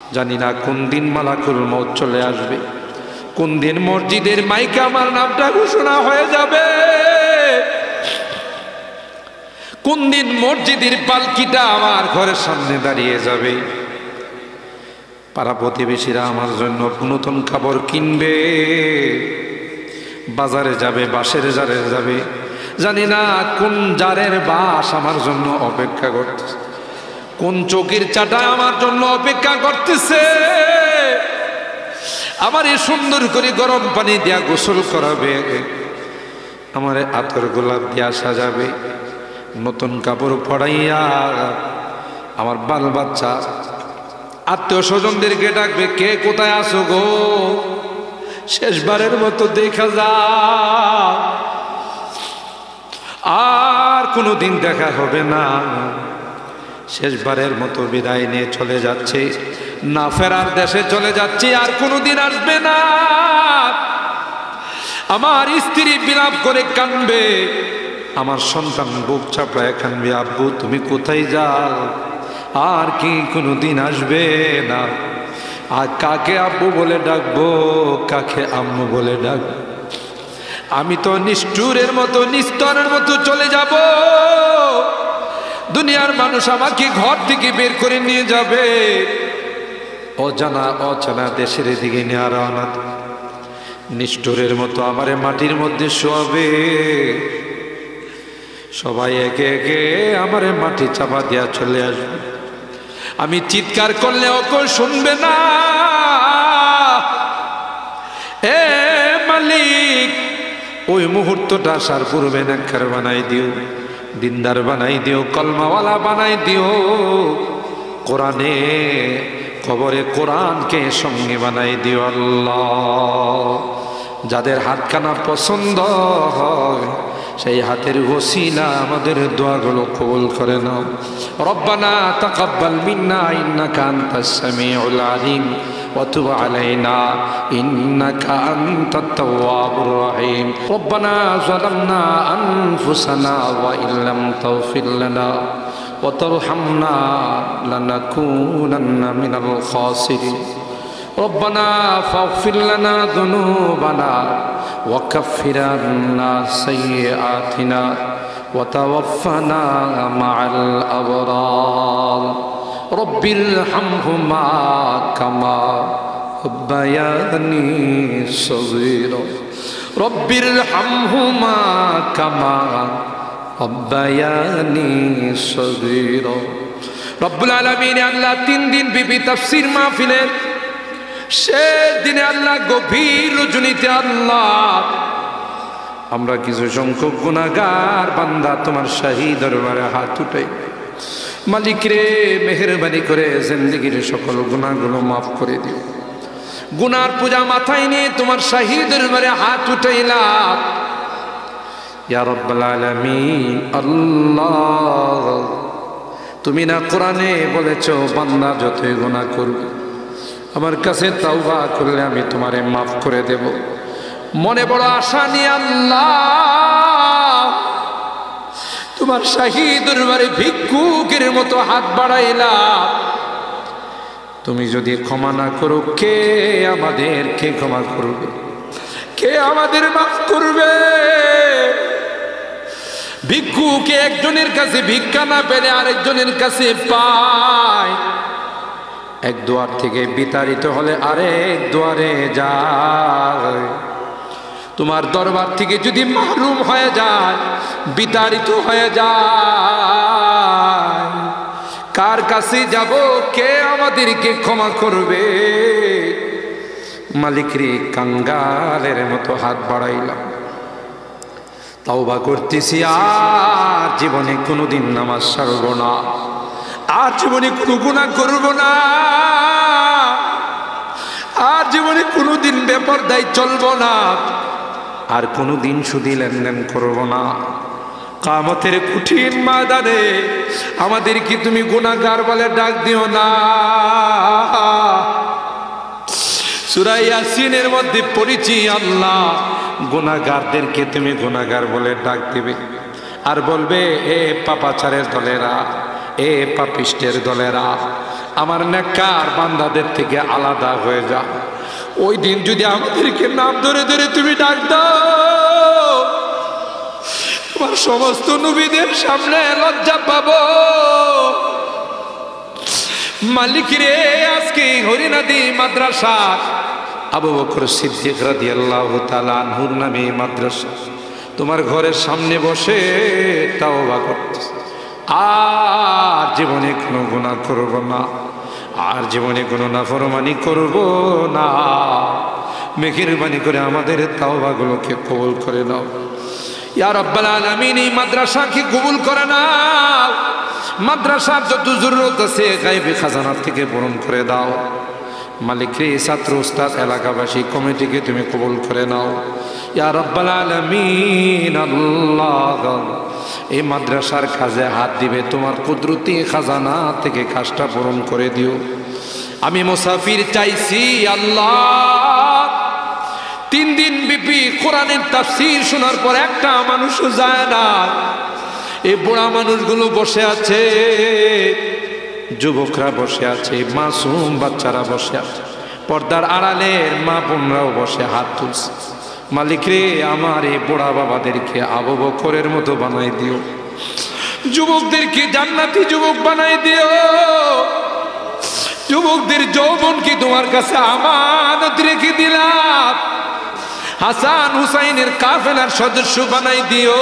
জানি না কোন দিন মালাকুল মউত চলে আসবে, কোন দিন মসজিদের মাইকে আমার নামটা ঘোষণা হয়ে যাবে, কোন দিন মসজিদের পালকিটা আমার ঘরের সামনে দাঁড়িয়ে যাবে। পাড়া প্রতিবেশীরা আমার জন্য নতুন কাপড় কিনবে, বাজারে যাবে, বাঁশের জারে যাবে, জানি না কোন জারের বাঁশ আমার জন্য অপেক্ষা করতেছে, কোন চৌকির চাটা আমার জন্য অপেক্ষা করতেছে। আমার এই সুন্দর করে গরম পানি দিয়া গোসল করাবে, আমার আতর গোলাপ দিয়া সাজাবে, নতুন কাপড় পরাইয়া আমার বাল বাচ্চা আত্মীয় স্বজনদেরকে ডাকবে, কে কোথায় আছো গো, শেষবারের মতো দেখা যা, আর কোনোদিন দেখা হবে না, শেষবারের মতো বিদায় নিয়ে চলে যাচ্ছে, না ফেরার দেশে চলে যাচ্ছে, আর কোনোদিন আসবে না। আমার স্ত্রী বিলাপ করে কাঁদবে, আমার সন্তান বুক চাপড়ায় কাঁদবে, আব্বু তুমি কোথায় যাও, আর কি কোনোদিন আসবে না। আর কাকে আব্বু বলে ডাকবো, কাকে আম্মু বলে ডাকবো, আমি তো নিষ্ঠুরের মতো নিস্তরের মতো চলে যাব। দুনিয়ার মানুষ আমাকে ঘর থেকে বের করে নিয়ে যাবে, অজানা অচেনা দেশের দিকে নিয়ে রওনা, নিষ্ঠুরের মতো আমারে মাটির মধ্যে শোয়াবে, সবাই একে একে আমারে মাটি চাপা দিয়া চলে আসবে। আমি চিৎকার করলে কেউ শুনবে না। এ মালিক, ওই মুহূর্তটা আসার পূর্বে নেককার বানাই দিও, দিনদার বানাই দিও, কলমাওয়ালা বানাই দিও, কোরআনে কবরে কোরআনকে সঙ্গে বানাই দিও আল্লাহ। যাদের হাতখানা পছন্দ হয় সেই হাতের ওসিলা আমাদের দোয়াগুলো কবুল করে নাও। রব্বানা তাকাব্বাল মিন্না ইন্নাকা আনতাস সামিউল আলিম ওয়া তুব আলাইনা ইন্নাকা আনতাত তাওয়াবুর রহিম। রব্বানা যালামনা আনফুসানা ওয়া ইল্লাম তাগফির লানা ওয়া তারহামনা লানাকুনান্না মিনাল খাসিরিন। রব্বানা ফাগফির লানা যুনুবানা وكفر عنا سيئاتنا وتوفنا مع الأبرار رب ارحمهما كما ربياني صغيرا رب ارحمهما كما ربياني صغيرا رب العالمين আল্লাহ 3 দিন বিবি তাফসীর মাহফিলের শেষ দিনে আল্লাহ গভীর রজনীতে আল্লাহ আমরা কিছু সংখ্যক গুনাহগার বান্দা তোমার শাহী দরবারে হাত উঠাই। মালিক রে, মেহেরবানি করে জিন্দেগীর সকল গুনাহগুলো মাফ করে দিও। গুনার পূজা মাথায় নিয়ে তোমার শাহী দরবারে হাত উঠাইলাম ইয়া রাব্বাল আলামিন। আল্লাহ, তুমি না কোরআনে বলেছো বান্দা যতই গুনাহ করবে আমার কাছে তাওবা করলে আমি তোমারে মাফ করে দেব। মনে বড় আশা নিয়ে আল্লাহ তোমার শাহী দরবারে ভিক্ষুকের মতো হাত বাড়াইলাম। তুমি যদি ক্ষমা না করো, কে আমাদেরকে ক্ষমা করবে, কে আমাদের মাফ করবে? ভিক্ষুকে একজনের কাছে ভিক্ষা না পেলে আরেকজনের কাছে পায়, এক দুয়ার থেকে বিতাড়িত হলে আরেক দুয়ারে যায়। তোমার দরবার থেকে যদি মাহরুম হয়ে যায়, বিতাড়িত হয়ে যায়, কার কাছে যাব, কে আমাদেরকে ক্ষমা করবে? মালিক রে, কাঙ্গালের মতো হাত বাড়াইলাম, তাওবা করতেছি, আর জীবনে কোনোদিন নামাজ ছাড়ব না, আর জীবনে কোনো গুনাহ করব না, আর জীবনে কোনোদিন বেপরদায় চলব না, আর কোনোদিন সুদী লেনদেন করব না। কিয়ামতের কঠিন ময়দানে আমাদেরকে তুমি গুনাহগার বলে ডাক দিও না। সূরা ইয়াসিনের মধ্যে পড়েছি আল্লাহ গুনাহগারদেরকে তুমি গুনাহগার বলে ডাক দিবে, আর বলবে এ পাপাচারের দলেরা, এ পাপিষ্টের দলেরা, আমার নেককার বান্দাদের থেকে আলাদা হয়ে যা। ওই দিন যদি আমাদেরকে নাম ধরে ধরে তুমি ডাক দাও, তোমার সমস্ত নবীদের সামনে লজ্জা পাবো। মালিক রে, আজকে হরিনাদি মাদ্রাসা আবু বকর সিদ্দিক রাদিয়াল্লাহু তাআলা আনহুর নামে মাদ্রাসা তোমার ঘরের সামনে বসে তাওবা করতেছে। আর জীবনে কোনো গুনাহ করব না, আর জীবনে কোনো নাফরমানি করব না। মেহেরবানি করে আমাদের তাওবাগুলোকে কবুল করে নাও ইয়া রাব্বাল আলামিন। এই মাদ্রাসাকে কবুল করে নাও। মাদ্রাসার যত জরুরত আছে গায়বী খাজানা থেকে পূরণ করে দাও। মালিক রে, ছাত্র উস্তাদ এলাকাবাসী কমিটিকে তুমি কবুল করে নাও ইয়া রাব্বাল আলামিন। আল্লাহ, এই মাদ্রাসার কাজে হাত দিবে তোমার কুদরতি খাজানা থেকে কাজটা পূরণ করে দিও। আমি মুসাফির চাইছি আল্লাহ, 3 দিন ব্যাপী কোরআনের তাফসীর শোনার পর একটা মানুষও যায় না। এই বুড়া মানুষগুলো বসে আছে, যুবকরা বসে আছে, মাসুম বাচ্চারা বসে আছে, পর্দার আড়ালের মা বোনরাও বসে হাত তুলছে। মালিক রে, আমার এই বুড়া বাবাদেরকে আবু বকরের মতো বানাই দিও, যুবকদেরকে জান্নাতি যুবক বানাই দিও। যুবকদের যৌবনকে তোমার কাছে আমানত রেখে দিলাম। হাসান হুসাইনের কাফেলার সদস্য বানাই দিও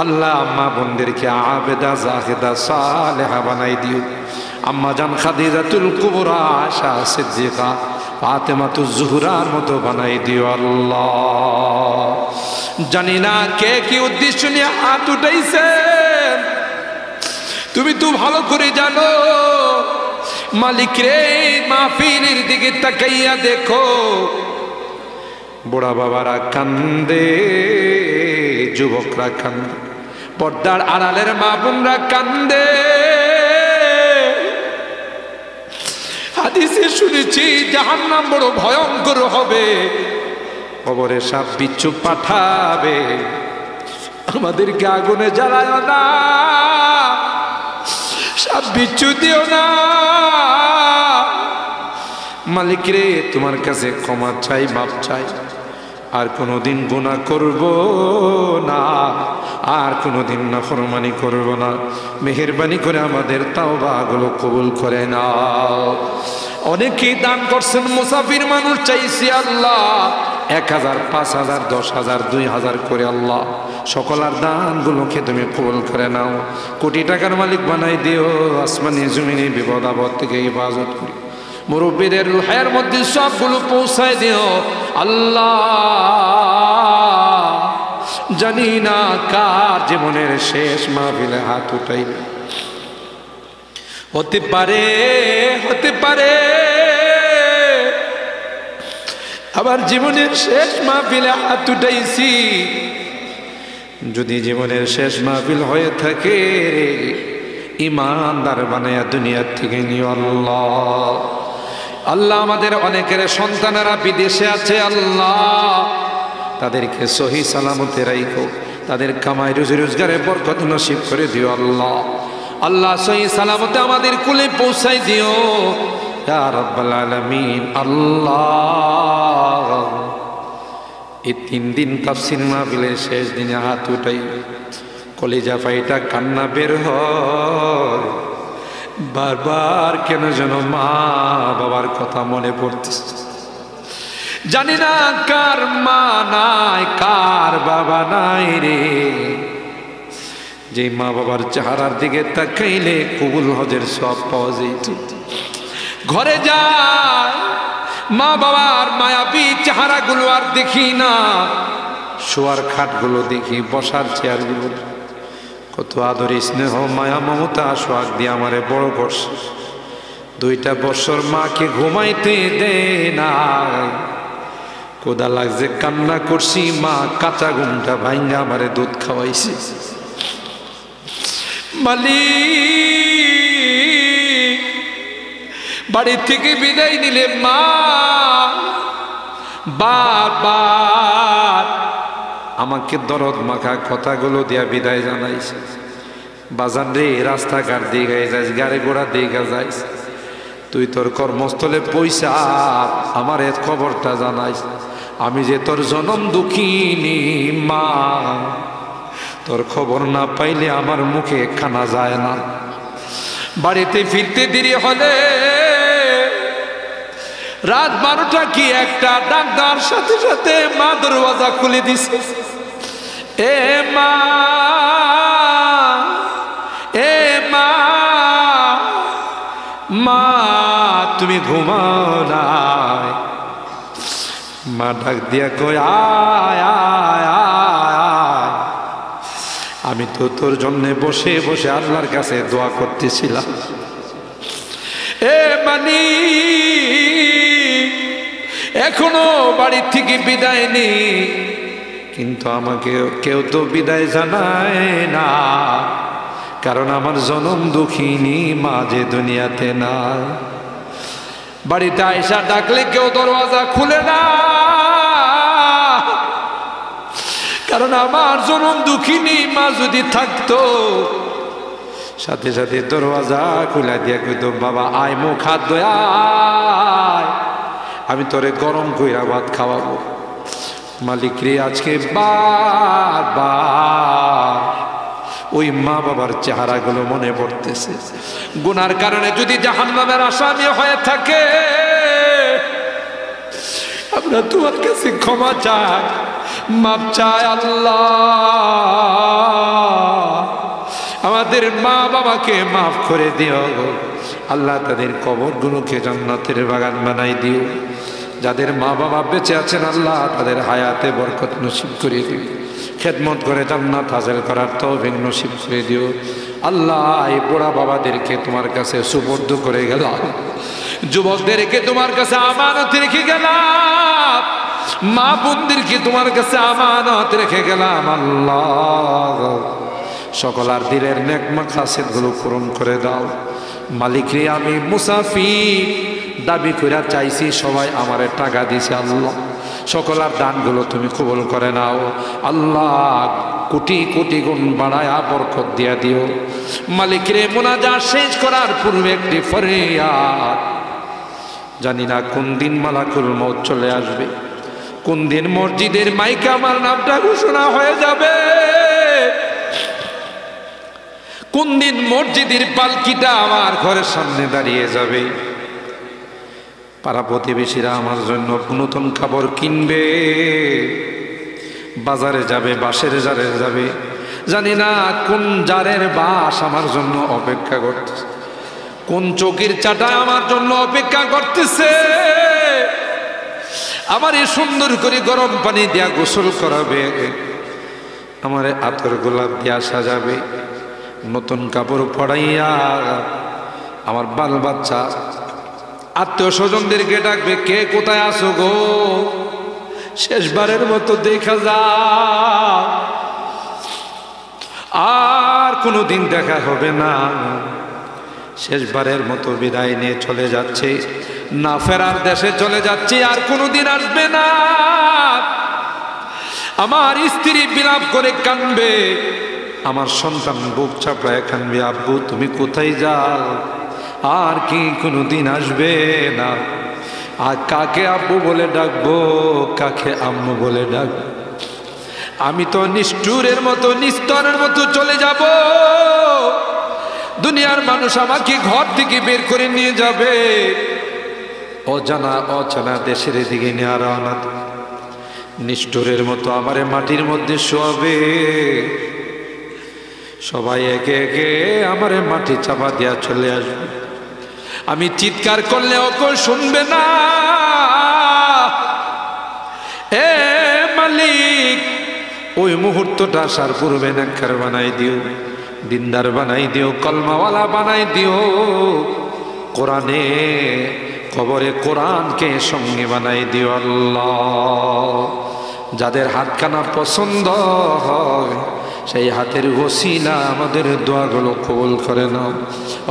আল্লাহ। আম্মা বোনদেরকে আবেদা জাহেদা সালেহা বানাই দিও। আম্মা জান খাদিজাতুল কুবরা আয়েশা সিদ্দিকা ফাতেমাতুজ জোহরার মতো বানাই দিও আল্লাহ। জানি না কে কি উদ্দেশ্য নিয়ে হাত উঠাইছেন, তুমি তো ভালো করে জানো। মালিক রে, মাহফিলের দিকে তাকাইয়া দেখো, বুড়া বাবারা কান্দে, যুবকরা কান্দে, পর্দার আড়ালের মা বোনরা কান্দে। হাদিসে শুনেছি জাহান্নাম বড় ভয়ঙ্কর হবে, কবরে সাপ বিচ্ছু পাঠাবে। আমাদেরকে আগুনে জ্বালায় না, সাপ বিচ্ছু দিও না। মালিক রে, তোমার কাছে ক্ষমা চাই, মাপ চাই। আর কোনোদিন গুনাহ করব না, আর কোনোদিন নাফরমানি করব না। মেহেরবানি করে আমাদের তাওবাগুলো কবুল করে নাও। অনেকেই দান করছেন, মুসাফির মানুষ চাইছি আল্লাহ 1000, 5000, 10,000, 2000 করে আল্লাহ। সকলের দানগুলোকে তুমি কবুল করে নাও। কোটি টাকার মালিক বানাই দিও। আসমানি জমিনে বিপদ আপদ থেকে হেফাজত করি। মুরব্বীদের রুহের মধ্যে সবগুলো পৌঁছায় দিও আল্লাহ। জানি না কার জীবনের শেষ মাহফিলে হাত উঠাই, হতে পারে, হতে পারে আবার জীবনের শেষ মাহফিলে হাত উঠাইছি। যদি জীবনের শেষ মাহফিল হয়ে থাকে, ইমানদার বানায়া দুনিয়ার থেকে নিও আল্লাহ। আল্লাহ, আমাদের অনেকের সন্তানেরা বিদেশে আছে আল্লাহ, তাদেরকে সহি সালামতে রাখো, তাদের কামাই রুজি রোজগারে বরকত নসিব করে দিও আল্লাহ। আল্লাহ, সহি সালামতে আমাদের কুলে পৌঁছাই দিও ইয়া রাব্বাল আলামিন। আল্লাহ, এই 3 দিন তাফসীর মাহফিলের শেষ দিনে হাত উঠাই, কলিজা ফাইটা কান্না বের হয়। বারবার কেন যেন মা বাবার কথা মনে পড়তেছে। জানি না কার মা নাই, কার বাবা নাই রে। যে মা বাবার চেহারার দিকে তাকাইলে কবুল হজের সব পাওয়া যেত। ঘরে যায়, মা বাবার মায়াবী চেহারাগুলো আর দেখি না, শোয়ার খাটগুলো দেখি, বসার চেয়ারগুলো। কত আদর স্নেহ মায়া মমতা সোহাগ দিয়ে আমারে বড় করছে। 2টা বছর মাকে ঘুমাইতে দে না, কোদা লাগছে, কান্না করছি, মা কাঁচা ঘুমটা ভাঙ্গা আমারে দুধ খাওয়াইছে। মালিক, বাড়ি থেকে বিদায় নিলে মা বারবার আমাকে দরদ মাখা কথাগুলো দিয়া বিদায় জানাইছে। বাজান রে, রাস্তাঘাট দিকে যাইস, গাড়ি ঘোড়া দিকে যাইস, তুই তোর কর্মস্থলে পয়সা আমার এ খবরটা জানাইস, আমি যে তোর জনম দুঃখিনী মা, তোর খবর না পাইলে আমার মুখে খানা যায় না। বাড়িতে ফিরতে দেরি হলে রাত 12টা কি একটা, ডাক দেওয়ার সাথে সাথে মা দরওয়াজা খুলে দিছে। এ মা, এ মা, মা তুমি ঘুমাও নাই? মা ডাক দিয়া কই, আয় আয় আয়, আমি তো তোর জন্য বসে বসে আল্লাহর কাছে দোয়া করতেছিলাম। এ মানি, এখনো বাড়ি থেকে বিদায় নেই, কিন্তু আমাকে কেউ তো বিদায় জানায় না, কারণ আমার জনম দুঃখিনী মা যে দুনিয়াতে না। বাড়িতে আয়সা ডাকলে কেউ দরওয়াজা খুলে না, কারণ আমার জনম দুঃখিনী মা যদি থাকতো সাথে সাথে দরওয়াজা খুলে দিয়া কইতো, বাবা আয় মুখ হাত ধুয়ে আয়, আমি তোরে গরম কইরা ভাত খাওয়াবো। মালিক রে, আজকে বারবার ওই মা বাবার চেহারাগুলো মনে পড়তেছে। গুনার কারণে যদি জাহান্নামের আসামি হয়ে থাকে, আমরা তোমার কাছে ক্ষমা চাই, মাপ চাই আল্লাহ, আমাদের মা বাবাকে মাফ করে দিও আল্লাহ, তাদের কবরগুলোকে জান্নাতের বাগান বানাই দিও। যাদের মা বাবা বেঁচে আছেন আল্লাহ তাদের হায়াতে বরকত নসিব করে দিও, খেদমত করে জান্নাত হাসিল করার তৌফিক নসিব করে দিও আল্লাহ। এই বুড়া বাবাদেরকে তোমার কাছে সুপর্দ করে গেলাম, যুবকদেরকে তোমার কাছে আমানত রেখে গেলাম, মা বোনদেরকে তোমার কাছে আমানত রেখে গেলাম আল্লাহ। সকলার দিলের নেক মাকসাদ গুলো পূরণ করে দাও মালিক রে। আমি মুসাফির দাবি কইরা চাইছি, সবাই আমারে টাকা দিছে আল্লাহ, সকলার দানগুলো তুমি কবুল করে নাও আল্লাহ, কোটি কোটি গুণ বাড়ায়া বরকত দিয়া দিও মালিক রে। মুনাজাত শেষ করার পূর্বে একটি ফরিয়াদ, জানি না কোন দিন মালাকুল মউত চলে আসবে, কোন দিন মসজিদের মাইকে আমার নামটা ঘোষণা হয়ে যাবে, কোন দিন মসজিদের পালকিটা আমার ঘরের সামনে দাঁড়িয়ে যাবে। পাড়া প্রতিবেশীরা আমার জন্য নতুন কাপড় কিনবে, বাজারে যাবে, বাসের জারে যাবে, জানি না কোন জারের বাস আমার জন্য অপেক্ষা করতেছে, কোন চৌকির চাটা আমার জন্য অপেক্ষা করতেছে। আমার এই সুন্দর করে গরম পানি দিয়া গোসল করাবে, আমার আতর গোলাপ দিয়া সাজাবে, নতুন কাপড় পরাইয়া আমার বাল বাচ্চা আত্মীয় স্বজনদেরকে ডাকবে, কে কোথায় আসো গো, শেষবারের মতো দেখা যা, আর কোনোদিন দেখা হবে না, শেষবারের মতো বিদায় নিয়ে চলে যাচ্ছে, না ফেরার দেশে চলে যাচ্ছে, আর কোনোদিন আসবে না। আমার স্ত্রী বিলাপ করে কাঁদবে, আমার সন্তান বুক চাপড়ায় কাঁদবে, আব্বু তুমি কোথায় যাও, আর কি কোনোদিন আসবে না। আর কাকে আব্বু বলে ডাকবো, কাকে আম্মু বলে ডাকবো, আমি তো নিষ্ঠুরের মতো নিস্তরের মতো চলে যাব, দুনিয়ার মানুষ আমাকে ঘর থেকে বের করে নিয়ে যাবে, অজানা অচেনা দেশের দিকে নিয়ে রওনা, নিষ্ঠুরের মতো আমারে মাটির মধ্যে শোয়াবে, সবাই একে একে আমারে মাটি চাপা দিয়া চলে আসবে, আমি চিৎকার করলেও কেউ শুনবে না। এ মালিক, ওই মুহূর্তটা আসার পূর্বে নেককার বানাই দিও, দিনদার বানাই দিও, কলমাওয়ালা বানাই দিও, কোরআনে কবরে কোরআনকে সঙ্গে বানাই দিও আল্লাহ। যাদের হাতখানা পছন্দ হয় সেই হাতের ওসিলা আমাদের দোয়াগুলো কবুল করে নাও।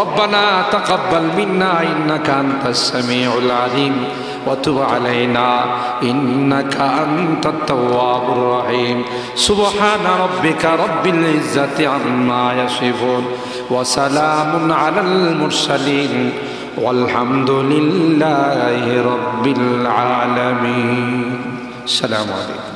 রব্বানা তাকাব্বাল মিন্না ইন্নাকা আনতাস সামিউল আলিম ওয়া তুব আলাইনা ইন্নাকা আনতাত তাওয়াবুর রহিম। সুবহানা রাব্বিকা রাব্বিল ইজ্জাতি আম্মা ইয়াসিফুন ওয়া সালামুন আলাল মুরসালিন ওয়ালহামদুলিল্লাহি রাব্বিল আলামিন। আসসালামু আলাইকুম।